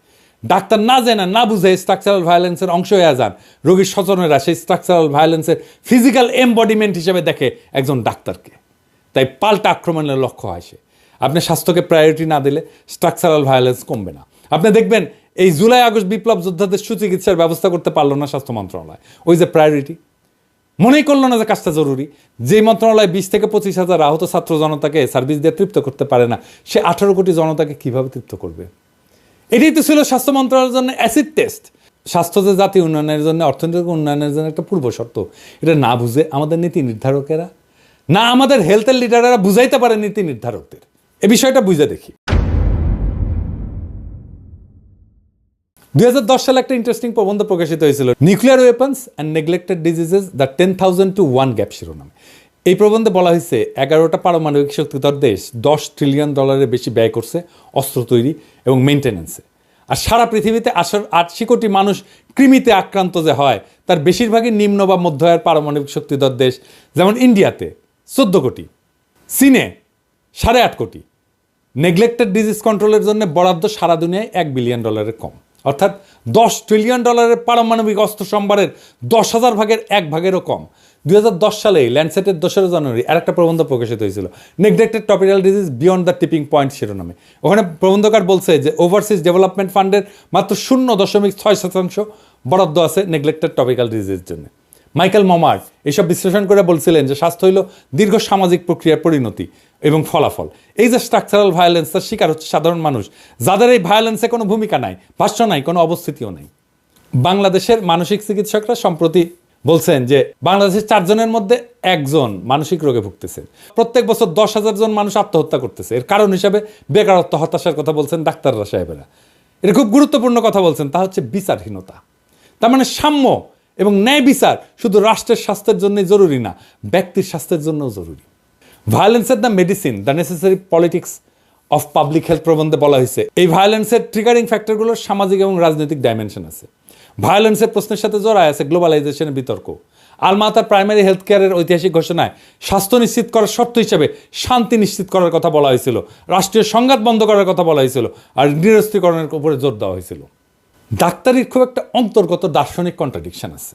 ডাক্তার না জেনে না বুঝে স্ট্রাকচারাল ভায়োলেন্সের অংশ হয়ে যান। রোগীর স্বজনেরা সেই স্ট্রাকচারাল ভায়োলেন্সের ফিজিক্যাল এমবডিমেন্ট হিসেবে দেখে একজন ডাক্তারকে, তাই পাল্টা আক্রমণের লক্ষ্য হয় সে। আপনি স্বাস্থ্যকে প্রায়োরিটি না দিলে স্ট্রাকচারাল ভায়োলেন্স কমবে না। আপনি দেখবেন এই জুলাই আগস্ট বিপ্লব যোদ্ধাদের সুচিকিৎসার ব্যবস্থা করতে পারলো না স্বাস্থ্য মন্ত্রণালয়। ওই যে প্রায়োরিটি মনেই করলো না যে কাজটা জরুরি। যে মন্ত্রণালয় 20-25 হাজার আহত ছাত্র জনতাকে সার্ভিস দিয়ে তৃপ্ত করতে পারে না, সে 18 কোটি জনতাকে কিভাবে তৃপ্ত করবে? এটাই তো ছিল স্বাস্থ্য মন্ত্রণালয়ের জন্য অ্যাসিড টেস্ট। স্বাস্থ্য যে জাতীয় উন্নয়নের জন্য, অর্থনৈতিক উন্নয়নের জন্য একটা পূর্ব শর্ত, এটা না বুঝে আমাদের নীতি নির্ধারকেরা না আমাদের হেলথের লিডাররা বুঝাইতে পারে নীতি নির্ধারকদের। এ বিষয়টা বুঝে দেখি। 2010 সালে একটা ইন্টারেস্টিং প্রবন্ধ প্রকাশিত হয়েছিল, nuclear weapons and neglected diseases the 10,000 to 1 gap শিরোনামে। এই প্রবন্ধে বলা হয়েছে 11টা পারমাণবিক শক্তিধর দেশ $10 ট্রিলিয়ন বেশি ব্যয় করছে অস্ত্র তৈরি এবং মেনটেন্যান্সে। আর সারা পৃথিবীতে 80 কোটি মানুষ কৃমিতে আক্রান্ত যে হয় তার বেশিরভাগই নিম্ন বা মধ্য আয়ের পারমাণবিক শক্তিধর দেশ। যেমন ইন্ডিয়াতে 14 কোটি, চীনে 8.5 কোটি। নেগলেক্টেড ডিজিজ কন্ট্রোলের জন্য বরাদ্দ সারা দুনিয়ায় $1 বিলিয়ন কম, অর্থাৎ $10 ট্রিলিয়ন পারমাণবিক অস্ত্র সম্ভারের 10,000 ভাগের 1 ভাগেরও কম। 2010 সালে ল্যান্ডসেটের 2 জানুয়ারি আরেকটা প্রবন্ধ প্রকাশিত হয়েছিল, neglected topical disease beyond the tipping point শিরোনামে। ওখানে প্রবন্ধকার বলছে যে ওভারসিজ ডেভেলপমেন্ট ফান্ডের মাত্র 0.6% বরাদ্দ আছে নেগলেক্টেড টপিক্যাল ডিজিজের জন্য। মাইকেল মমার এসব বিশ্লেষণ করে বলছিলেন যে স্বাস্থ্য হইল দীর্ঘ সামাজিক প্রক্রিয়ার পরিণতি এবং ফলাফল। এই যে স্ট্রাকচারাল ভায়োলেন্স, তার শিকার হচ্ছে সাধারণ মানুষ, যাদের এই ভায়োলেন্সে কোনো ভূমিকা নাই, ভাষ্য নাই, কোনো অবস্থিতিও নাই। বাংলাদেশের মানসিক চিকিৎসকরা সম্প্রতি বলছেন যে বাংলাদেশের 4 জনের মধ্যে 1 জন মানসিক রোগে ভুগতেছেন। প্রত্যেক বছর 10,000 জন মানুষ আত্মহত্যা করতেছে। এর কারণ হিসাবে বেকারত্ব, হতাশার কথা বলছেন ডাক্তাররা সাহেবেরা। এটা খুব গুরুত্বপূর্ণ কথা বলছেন, তা হচ্ছে বিচারহীনতা। তার মানে সাম্য এবং ন্যায় বিচার শুধু রাষ্ট্রের স্বাস্থ্যের জন্যই জরুরি না, ব্যক্তির স্বাস্থ্যের জন্যও জরুরি। ভায়োলেন্সের the medicine the necessary politics of public health প্রবন্ধে বলা হয়েছে এই ভায়োলেন্সের ট্রিগারিং ফ্যাক্টরগুলোর সামাজিক এবং রাজনৈতিক ডাইমেনশন আছে। ভায়োলেন্সের প্রশ্নের সাথে জড়ায় আছে গ্লোবালাইজেশনের বিতর্ক। আলমা তার প্রাইমারি হেলথ কেয়ারের ঐতিহাসিক ঘোষণায় স্বাস্থ্য নিশ্চিত করার শর্ত হিসেবে শান্তি নিশ্চিত করার কথা বলা হয়েছিল, রাষ্ট্রীয় সংঘাত বন্ধ করার কথা বলা হয়েছিল, আর নিরস্ত্রীকরণের উপরে জোর দেওয়া হয়েছিল। ডাক্তারির খুব একটা অন্তর্গত দার্শনিক কন্ট্রাডিকশন আছে।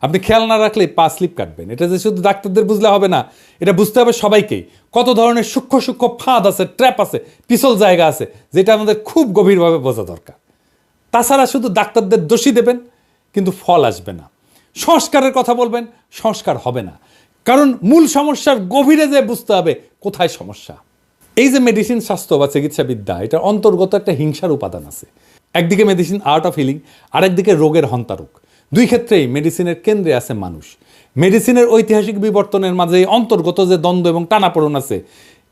আপনি খেয়াল না রাখলেই পা স্লিপ কাটবেন। এটা যে শুধু ডাক্তারদের বুঝলে হবে না, এটা বুঝতে হবে সবাইকেই। কত ধরনের সূক্ষ্ম সূক্ষ্ম ফাঁদ আছে, ট্র্যাপ আছে, পিছল জায়গা আছে, যেটা আমাদের খুব গভীরভাবে বোঝা দরকার। তাছাড়া শুধু ডাক্তারদের দোষী দেবেন কিন্তু ফল আসবে না। সংস্কারের কথা বলবেন, সংস্কার হবে না। কারণ মূল সমস্যার গভীরে যে বুঝতে হবে কোথায় সমস্যা। এই যে মেডিসিন শাস্ত্র বা চিকিৎসাবিদ্যা, এটার অন্তর্গত একটা হিংসার উপাদান আছে। একদিকে মেডিসিন আর্ট অফ হিলিং, আরেকদিকে রোগের হন্তারক। দুই ক্ষেত্রেই মেডিসিনের কেন্দ্রে আছে মানুষ। মেডিসিনের ঐতিহাসিক বিবর্তনের মাঝে অন্তর্গত যে দ্বন্দ্ব এবং টানাপোড়েন আছে,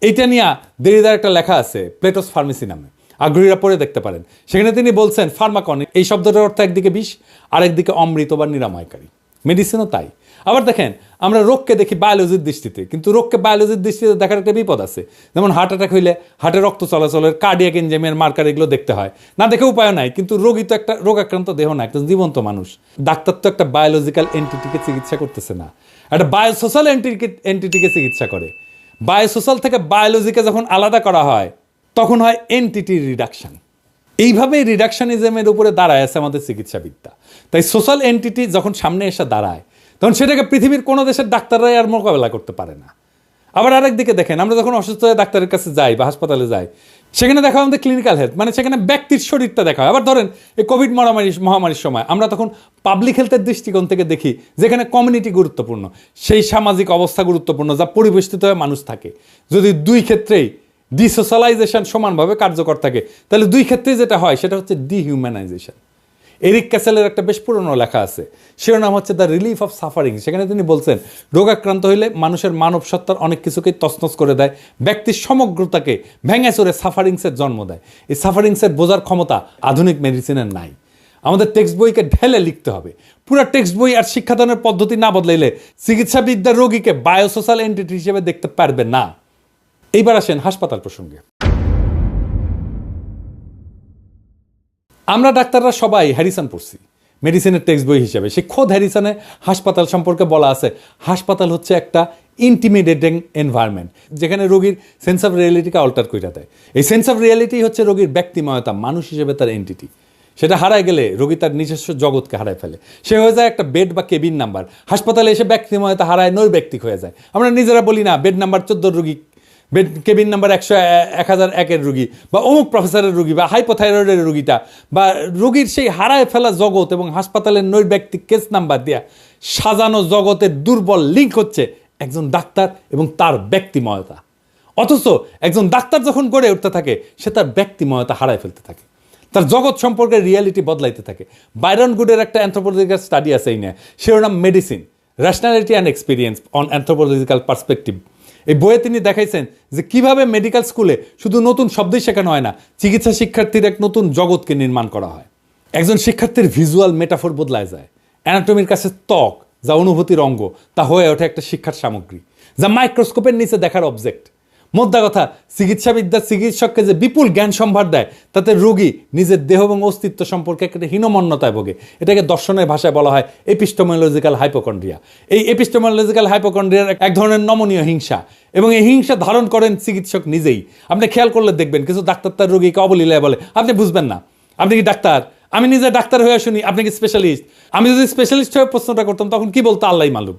এইটা নিয়ে দেরিদার একটা লেখা আছে প্লেটোস ফার্মেসি নামে, আগ্রহীরা পড়ে দেখতে পারেন। সেখানে তিনি বলছেন ফার্মাকন এই শব্দটার অর্থ একদিকে বিষ, আরেকদিকে অমৃত বা নিরাময়কারী। মেডিসিনও তাই। আবার দেখেন, আমরা রোগকে দেখি বায়োলজির দৃষ্টিতে, কিন্তু রোগকে বায়োলজির দৃষ্টিতে দেখার একটা বিপদ আছে। যেমন হার্ট অ্যাটাক হইলে হার্টের রক্ত চলাচলের কার্ডিয়াক এনজাইমের মার্কার এগুলো দেখতে হয়, না দেখে উপায় নাই। কিন্তু রোগী তো একটা রোগাক্রান্ত দেহ না, একটা জীবন্ত মানুষ। ডাক্তার তো একটা বায়োলজিক্যাল এন্টিটিকে চিকিৎসা করতেছে না, একটা বায়োসোশ্যাল এন্টিটিকে চিকিৎসা করে। বায়োসোশ্যাল থেকে বায়োলজিকে যখন আলাদা করা হয় তখন হয় এন্টিটি রিডাকশন। এইভাবে রিডাকশনিজমের উপরে দাঁড়ায় আছে আমাদের চিকিৎসাবিদ্যা। তাই সোশ্যাল এন্টিটি যখন সামনে এসে দাঁড়ায় তখন সেটাকে পৃথিবীর কোনো দেশের ডাক্তাররাই আর মোকাবেলা করতে পারে না। আবার আরেকদিকে দেখেন, আমরা যখন অসুস্থ হয়ে ডাক্তারের কাছে যাই বা হাসপাতালে যাই, সেখানে দেখা হয় আমাদের ক্লিনিক্যাল হেলথ, মানে সেখানে ব্যক্তির শরীরটা দেখা হয়। আবার ধরেন এই কোভিড মহামারীর সময় আমরা তখন পাবলিক হেলথের দৃষ্টিকোণ থেকে দেখি, যেখানে কমিউনিটি গুরুত্বপূর্ণ, সেই সামাজিক অবস্থা গুরুত্বপূর্ণ যা পরিবেষ্টিত হয়ে মানুষ থাকে। যদি দুই ক্ষেত্রেই ডিসোশ্যালাইজেশন সমানভাবে কার্যকর থাকে, তাহলে দুই ক্ষেত্রে যেটা হয় সেটা হচ্ছে ডিহিউম্যানাইজেশন। এরিক ক্যাসেলের একটা বেশ পুরনো লেখা আছে, শিরোনাম হচ্ছে দ্য রিলিফ অফ সাফারিং। সেখানে তিনি বলছেন, রোগাক্রান্ত হইলে মানুষের মানব সত্তার অনেক কিছুকেই তছনছ করে দেয়, ব্যক্তির সমগ্রতাকে ভেঙে চড়ে সাফারিংসের জন্ম দেয়। এই সাফারিংসের বোঝার ক্ষমতা আধুনিক মেডিসিনের নাই। আমাদের টেক্সট বইকে ঢেলে লিখতে হবে। পুরো টেক্সট বই আর শিক্ষাদানের পদ্ধতি না বদলাইলে চিকিৎসাবিদ্যার রোগীকে বায়োসোশ্যাল এন্টিটি হিসেবে দেখতে পারবে না। এইবার আসেন হাসপাতাল প্রসঙ্গে। আমরা ডাক্তাররা সবাই হ্যারিসন পড়ছি মেডিসিনের টেক্সট বই হিসেবে। সে খোদ হ্যারিসনে হাসপাতাল সম্পর্কে বলা আছে, হাসপাতাল হচ্ছে একটা ইন্টিমিডেটিং এনভায়রনমেন্ট, যেখানে রোগীর সেন্স অফ রিয়েলিটিকে অল্টার করে দেয়। এই সেন্স অফ রিয়েলিটি হচ্ছে রোগীর ব্যক্তিময়তা, মানুষ হিসেবে তার এন্টিটি। সেটা হারায় গেলে রোগী তার নিজস্ব জগৎকে হারায় ফেলে। সে হয়ে যায় একটা বেড বা কেবিন নাম্বার। হাসপাতালে এসে ব্যক্তিময়তা হারায়, নৈর্ব্যক্তিক হয়ে যায়। আমরা নিজেরা বলি না বেড নাম্বার 14 রোগী, বেড কেবিন নাম্বার 1001-এর রুগী, বা অমুক প্রফেসরের রুগী, বা হাইপোথাইরয়েডের রুগীটা, বা রুগীর সেই হারায় ফেলা জগৎ এবং হাসপাতালের নৈর্ব্যক্তিক কেস নাম্বার দেয়া সাজানো জগতের দুর্বল লিঙ্ক হচ্ছে একজন ডাক্তার এবং তার ব্যক্তিময়তা। অথচ একজন ডাক্তার যখন গড়ে উঠতে থাকে, সে তার ব্যক্তিময়তা হারায় ফেলতে থাকে, তার জগৎ সম্পর্কে রিয়ালিটি বদলাইতে থাকে। বাইরন গুডের একটা অ্যানথ্রোপোলজিক্যাল স্টাডি আছে এই নিয়ে, শিরোনাম medicine, rationality and experience on anthropological perspective. এই বইয়ে তিনি দেখাইছেন যে কিভাবে মেডিকেল স্কুলে শুধু নতুন শব্দই শেখানো হয় না, চিকিৎসা শিক্ষার্থীর এক নতুন জগৎকে নির্মাণ করা হয়। একজন শিক্ষার্থীর ভিজুয়াল মেটাফোর বদলায় যায়। অ্যানাটমির কাছে ত্বক, যা অনুভূতির অঙ্গ, তা হয়ে ওঠে একটা শিক্ষার সামগ্রী, যা মাইক্রোস্কোপের নিচে দেখার অবজেক্ট। মোদ্দা কথা, চিকিৎসাবিদ্যা চিকিৎসককে যে বিপুল জ্ঞান সম্ভার দেয়, তাতে রোগী নিজের দেহ এবং অস্তিত্ব সম্পর্কে একটা হীনমন্যতায় ভোগে। এটাকে দর্শনের ভাষায় বলা হয় এপিস্টেমোলজিক্যাল হাইপোকন্ড্রিয়া। এই এপিস্টেমোলজিক্যাল হাইপোকন্ড্রিয়ার এক ধরনের নমনীয় হিংসা, এবং এই হিংসা ধারণ করেন চিকিৎসক নিজেই। আপনি খেয়াল করলে দেখবেন কিছু ডাক্তার তার রোগীকে অবলীলায় বলে, আপনি বুঝবেন না, আপনি কি ডাক্তার? আমি নিজে ডাক্তার হয়ে শুনি, আপনি কি স্পেশালিস্ট? আমি যদি স্পেশালিস্ট হয়ে প্রশ্নটা করতাম তখন কি বলতো আল্লাহ মালুম।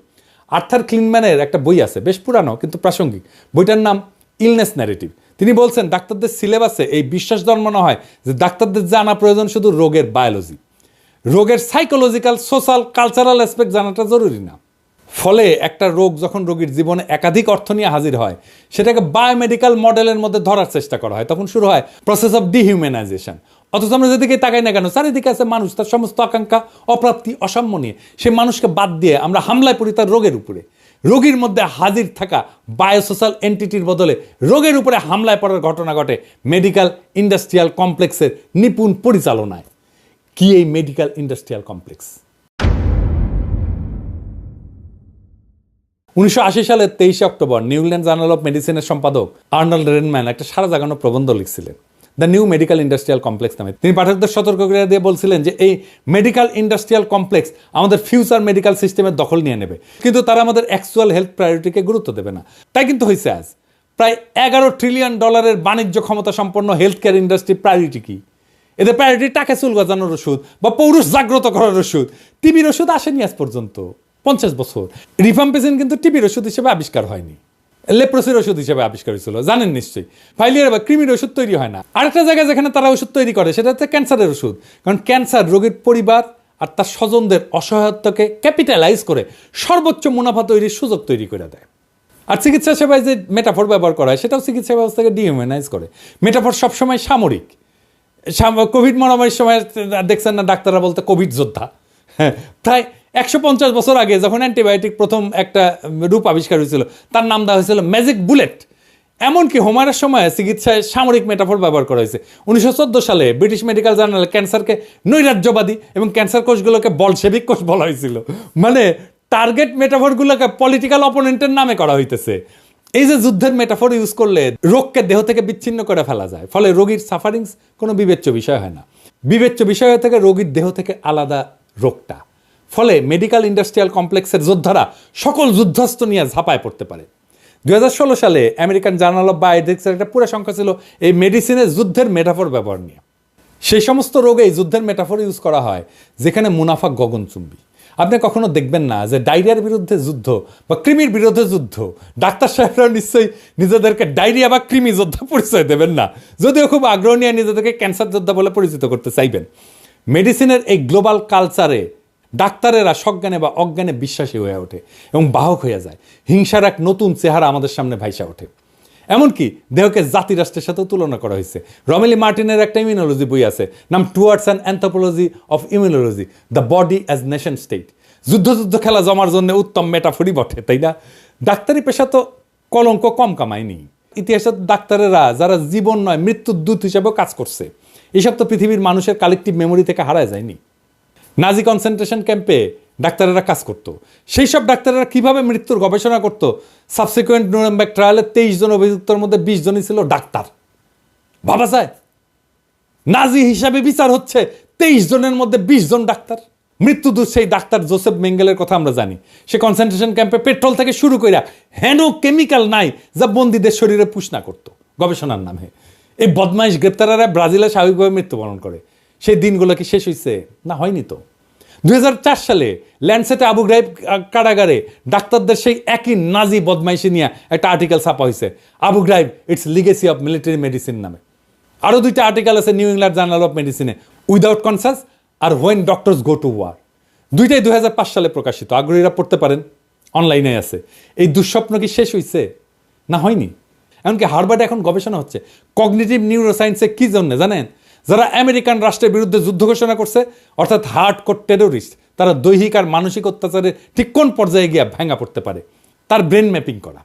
আর্থার ক্লিনম্যানের একটা বই আছে, বেশ পুরানো কিন্তু প্রাসঙ্গিক। বইটার নাম ইলনেস ন্যারেটিভ। তিনি বলছেন, ডাক্তারদের সিলেবাসে এই বিশ্বাস জন্মানো হয় যে ডাক্তারদের জানা প্রয়োজন শুধু রোগের বায়োলজি, রোগের সাইকোলজিক্যাল, সোশ্যাল, কালচারাল অ্যাসপেক্ট জানাটা জরুরি না। ফলে একটা রোগ যখন রোগীর জীবনে একাধিক অর্থ নিয়ে হাজির হয়, সেটাকে বায়োমেডিক্যাল মডেলের মধ্যে ধরার চেষ্টা করা হয়। তখন শুরু হয় প্রসেস অফ ডিহিউম্যানাইজেশন। অথচ আমরা যেদিকে তাকাই না কেন, চারিদিকে আছে মানুষ, তার সমস্ত আকাঙ্ক্ষা, অপ্রাপ্তি, অসাম্য নিয়ে। সে মানুষকে বাদ দিয়ে আমরা হামলায় পড়ি তার রোগের উপরে। রোগীর মধ্যে হাজির থাকা বায়োসোশ্যাল এন্টিটির বদলে রোগের উপরে হামলায় পড়ার ঘটনা ঘটে মেডিকেল ইন্ডাস্ট্রিয়াল কমপ্লেক্সের নিপুণ পরিচালনায়। কি এই মেডিকেল ইন্ডাস্ট্রিয়াল কমপ্লেক্স? 1980 সালের 23 October new England journal of মেডিসিনের সম্পাদক আর্নল্ড রেনম্যান একটা সারা জাগানো প্রবন্ধ লিখছিলেন, the new medical industrial complex নামে। তিনি পাঠকদের সতর্ক করে দিয়ে বলছিলেন যে এই মেডিকেল ইন্ডাস্ট্রিয়াল কমপ্লেক্স আমাদের ফিউচার মেডিকেল সিস্টেমের দখল নিয়ে নেবে, কিন্তু তারা আমাদের অ্যাকচুয়াল হেলথ প্রায়োরিটিকে গুরুত্ব দেবে না। তাই কিন্তু হয়েছে আজ প্রায় $11 ট্রিলিয়ন বাণিজ্য ক্ষমতা সম্পন্ন হেলথ কেয়ার ইন্ডাস্ট্রি প্রায়োরিটি কি? এদের প্রায়োরিটি টাকা চুল গজানোর ওষুধ বা পৌরুষ জাগ্রত করার ওষুধ। টিবির ওষুধ আসেনি আজ পর্যন্ত 50 বছর। রিফাম্পিসিন কিন্তু টিবির ওষুধ হিসেবে আবিষ্কার হয়নি, লেপ্রোসির ওষুধ হিসেবে আবিষ্কার হয়েছিল, জানেন নিশ্চয়ই। ফাইলিয়ার বা কৃমির ওষুধ তৈরি হয় না। আরেকটা জায়গায় যেখানে তারা ওষুধ তৈরি করে সেটা হচ্ছে ক্যান্সারের ওষুধ, কারণ ক্যান্সার রোগীর পরিবার আর তার স্বজনদের অসহায়ত্বকে ক্যাপিটালাইজ করে সর্বোচ্চ মুনাফা তৈরির সুযোগ তৈরি করে দেয়। আর চিকিৎসা সেবায় যে মেটাফর ব্যবহার করা হয় সেটাও চিকিৎসা ব্যবস্থাকে ডিহিউম্যানাইজ করে। মেটাফর সবসময় সামরিক। কোভিড মহামারীর সময় দেখছেন না ডাক্তাররা বলতে কোভিড যোদ্ধা। হ্যাঁ, প্রায় 150 বছর আগে যখন অ্যান্টিবায়োটিক প্রথম একটা রূপ আবিষ্কার হয়েছিল তার নাম দেওয়া হয়েছিল ম্যাজিক বুলেট। এমনকি হোমারের সময় চিকিৎসায় সামরিক মেটাফর ব্যবহার করা হয়েছে। 1914 সালে ব্রিটিশ মেডিকেল জার্নালে ক্যান্সারকে নৈরাজ্যবাদী এবং ক্যান্সার কোষগুলোকে বলশেবিক কোষ বলা হয়েছিল। মানে টার্গেট মেটাফরগুলোকে পলিটিক্যাল অপোনেন্টের নামে করা হইতেছে। এই যে যুদ্ধের মেটাফর ইউজ করলে রোগকে দেহ থেকে বিচ্ছিন্ন করে ফেলা যায়, ফলে রোগীর সাফারিংস কোনো বিবেচ্য বিষয় হয় না। বিবেচ্য বিষয় থেকে রোগীর দেহ থেকে আলাদা রোগটা। ফলে মেডিকেল ইন্ডাস্ট্রিয়াল কমপ্লেক্সের যোদ্ধারা সকল যুদ্ধাস্ত্র নিয়ে ঝাঁপায় পড়তে পারে। 2016 সালে আমেরিকান জার্নাল অফ বায়োএথিক্সের একটা পুরো সংখ্যা ছিল এই মেডিসিনের যুদ্ধের মেটাফর ব্যবহার নিয়ে। সেই সমস্ত রোগেই যুদ্ধের মেটাফর ইউজ করা হয় যেখানে মুনাফা গগনচুম্বী। আপনি কখনো দেখবেন না যে ডায়রিয়ার বিরুদ্ধে যুদ্ধ বা কৃমির বিরুদ্ধে যুদ্ধ, ডাক্তার সাহেবরা নিশ্চয়ই নিজেদেরকে ডায়রিয়া বা কৃমি যোদ্ধা পরিচয় দেবেন না, যদিও খুব আগ্রহ নিয়ে নিজেদেরকে ক্যান্সার যোদ্ধা বলে পরিচিত করতে চাইবেন। মেডিসিনের এই গ্লোবাল কালচারে ডাক্তারেরা সজ্ঞানে বা অজ্ঞানে বিশ্বাসী হয়ে ওঠে এবং বাহক হয়ে যায়। হিংসার এক নতুন চেহারা আমাদের সামনে ভাইসা ওঠে। এমনকি দেহকে জাতিরাষ্ট্রের সাথেও তুলনা করা হয়েছে। রমেলি মার্টিনের একটা ইমিউনোলজি বই আছে, নাম towards an anthropology of immunology, the body as nation state. যুদ্ধ খেলা জমার জন্য উত্তম মেটাফরি বটে, তাই না? ডাক্তারি পেশা তো কলঙ্ক কম কামায়নি। ইতিহাসের ডাক্তারেরা যারা জীবন নয় মৃত্যুর দূত হিসেবেও কাজ করছে, এসব তো পৃথিবীর মানুষের কালেকটিভ মেমোরি থেকে হারায় যায়নি। নাজি কনসেন্ট্রেশন ক্যাম্পে ডাক্তারেরা কাজ করত। সেই সব ডাক্তারেরা কিভাবে মৃত্যুর গবেষণা করত। সাবসিকুয়েন্ট নুরেমবার্গ ট্রায়ালে 23 জন অভিযুক্তের মধ্যে 20 জনই ছিল ডাক্তার। ভাবা যায়, নাজি হিসাবে বিচার হচ্ছে 23 জনের মধ্যে 20 জন ডাক্তার। মৃত্যুদূত সেই ডাক্তার জোসেফ মেঙ্গেলের কথা আমরা জানি। সে কনসেন্ট্রেশন ক্যাম্পে পেট্রোল থেকে শুরু করে হেন কেমিক্যাল নাই যা বন্দীদের শরীরে পুষ না করতো গবেষণার নামে। এই বদমাইশ গ্রেপ্তারেরা ব্রাজিলে স্বাভাবিকভাবে মৃত্যুবরণ করে। সেই দিনগুলো কি শেষ হয়েছে? না, হয়নি তো। 2004 সালে ল্যান্ডসেটে আবু গ্রাইব কারাগারে ডাক্তারদের সেই একই নাজি বদমাইশি নিয়ে একটা আর্টিকেল ছাপা হয়েছে, Abu Ghraib its legacy of military medicine নামে। আরও 2টা আর্টিকেল আছে নিউ ইংল্যান্ড জার্নাল অফ মেডিসিনে, উইদাউট কনসাস আর when doctors go to war. 2টাই 2005 সালে প্রকাশিত। আগ্রহীরা পড়তে পারেন, অনলাইনে আছে। এই দুঃস্বপ্ন কি শেষ হয়েছে? না, হয়নি। এমনকি হার্ভার্ডে এখন গবেষণা হচ্ছে কগনিটিভ নিউরোসায়েন্সে। কি জন্য জানেন? যারা আমেরিকান রাষ্ট্রের বিরুদ্ধে যুদ্ধ ঘোষণা করছে, অর্থাৎ হার্ডকোর টেরোরিস্ট, তারা দৈহিক আর মানসিক অত্যাচারে ঠিক কোন পর্যায়ে গিয়ে ভেঙা পড়তে পারে তার ব্রেন ম্যাপিং করা,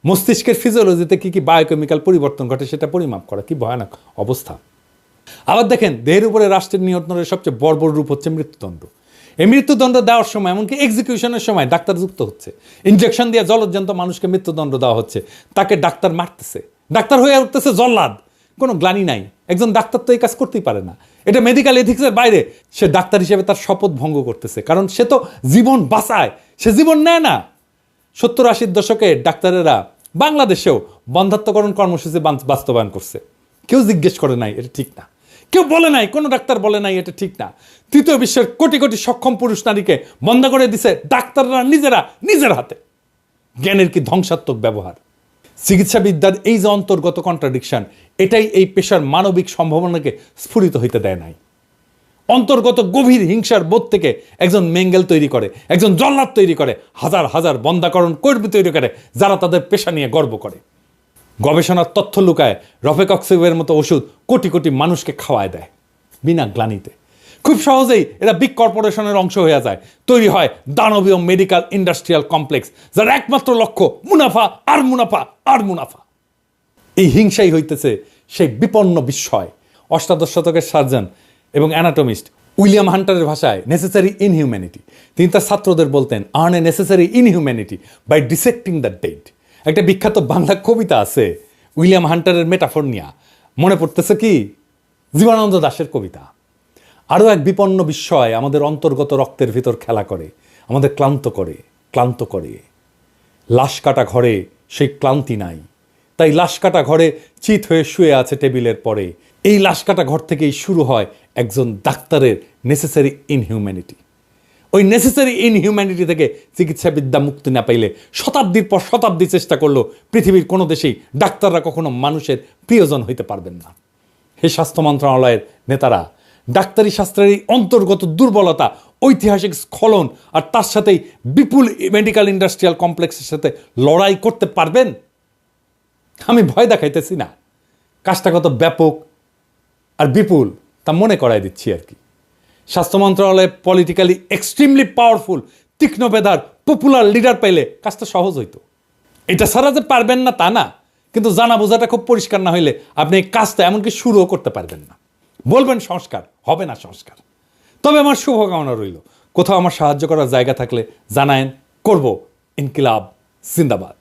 মস্তিষ্কের ফিজিওলজিতে কি কি বায়োকেমিক্যাল পরিবর্তন ঘটে সেটা পরিমাপ করা। কি ভয়ানক অবস্থা! আবার দেখেন, দেহের উপরে রাষ্ট্রের নিয়ন্ত্রণের সবচেয়ে বর্বর রূপ হচ্ছে মৃত্যুদণ্ড। এই মৃত্যুদণ্ড দেওয়ার সময়, এমনকি এক্সিকিউশনের সময় ডাক্তার যুক্ত হচ্ছে। ইনজেকশন দিয়ে জলজ্জান্ত মানুষকে মৃত্যুদণ্ড দেওয়া হচ্ছে, তাকে ডাক্তার মারতেছে, ডাক্তার হয়ে উঠতেছে জল্লাদ। কোনো গ্লানি নাই। একজন ডাক্তার তো এই কাজ করতেই পারে না, এটা মেডিকেল এথিক্সের বাইরে। সে ডাক্তার হিসেবে তার শপথ ভঙ্গ করতেছে, কারণ সে তো জীবন বাঁচায়, সে জীবন নেয় না। 70-80 দশকে ডাক্তারেরা বাংলাদেশেও বন্ধাত্মকরণ কর্মসূচি বাস্তবায়ন করছে। কেউ জিজ্ঞেস করে নাই এটা ঠিক না, কেউ বলে নাই, কোনো ডাক্তার বলে নাই এটা ঠিক না। তৃতীয় বিশ্বের কোটি কোটি সক্ষম পুরুষ নারীকে বন্ধ করে দিছে ডাক্তাররা নিজের হাতে। জ্ঞানের কি ধ্বংসাত্মক ব্যবহার! চিকিৎসাবিদ্যার এই যে অন্তর্গত কন্ট্রাডিকশন, এটাই এই পেশার মানবিক সম্ভাবনাকে স্ফুরিত হইতে দেয় নাই। অন্তর্গত গভীর হিংসার বোধ থেকে একজন মেঙ্গেল তৈরি করে, একজন জল্লাদ তৈরি করে, হাজার হাজার বন্ধাকরণ কর্মী তৈরি করে যারা তাদের পেশা নিয়ে গর্ব করে। গবেষণার তথ্য লুকায় রফেকক্সিবের মতো ওষুধ কোটি কোটি মানুষকে খাওয়ায় দেয় বিনা গ্লানিতে। খুব সহজেই এরা বিগ কর্পোরেশনের অংশ হয়ে যায়। তৈরি হয় দানবীয় মেডিকেল ইন্ডাস্ট্রিয়াল কমপ্লেক্স, যার একমাত্র লক্ষ্য মুনাফা আর মুনাফা আর মুনাফা। এই হিংসাই হইতেছে সেই বিপন্ন বিস্ময়। 18 শতকের সার্জন এবং অ্যানাটমিস্ট উইলিয়াম হান্টারের ভাষায় নেসেসারি ইনহিউম্যানিটি। তিনি তার ছাত্রদের বলতেন, earn a necessary inhumanity by dissecting the dead. একটা বিখ্যাত বাংলা কবিতা আছে উইলিয়াম হান্টারের মেটাফর নিয়া, মনে পড়তেছে কি? জীবনানন্দ দাশের কবিতা। আরও এক বিপন্ন বিস্ময় আমাদের অন্তর্গত রক্তের ভিতর খেলা করে, আমাদের ক্লান্ত করে। লাশ কাটা ঘরে সেই ক্লান্তি নাই, তাই লাশ কাটা ঘরে চিত হয়ে শুয়ে আছে টেবিলের পরে। এই লাশ কাটা ঘর থেকেই শুরু হয় একজন ডাক্তারের নেসেসারি ইনহিউম্যানিটি। ওই নেসেসারি ইনহিউম্যানিটি থেকে চিকিৎসাবিদ্যা মুক্তি না পাইলে শতাব্দীর পর শতাব্দী চেষ্টা করলেও পৃথিবীর কোনো দেশেই ডাক্তাররা কখনো মানুষের প্রিয়জন হইতে পারবেন না। হে স্বাস্থ্য মন্ত্রণালয়ের নেতারা, ডাক্তারি শাস্ত্রের এই অন্তর্গত দুর্বলতা ঐতিহাসিক স্খলন আর তার সাথেই বিপুল মেডিকেল ইন্ডাস্ট্রিয়াল কমপ্লেক্সের সাথে লড়াই করতে পারবেন? আমি ভয় দেখাইতেছি না, কাজটা কত ব্যাপক আর বিপুল তা মনে করাই দিচ্ছি আর কি। স্বাস্থ্য মন্ত্রণালয়ে পলিটিক্যালি এক্সট্রিমলি পাওয়ারফুল তীক্ষ্ণ বেদার পপুলার লিডার পেলে কাজটা সহজ হইতো। এটা ছাড়া যে পারবেন না তা না, কিন্তু জানা বোঝাটা খুব পরিষ্কার না হইলে আপনি এই কাজটা এমনকি শুরুও করতে পারবেন না। বলবেন সংস্কার, হবে না সংস্কার। তবে আমার শুভকামনা রইল, কোথাও আমার সাহায্য করার জায়গা থাকলে জানায়েন, করব। ইনকিলাব জিন্দাবাদ।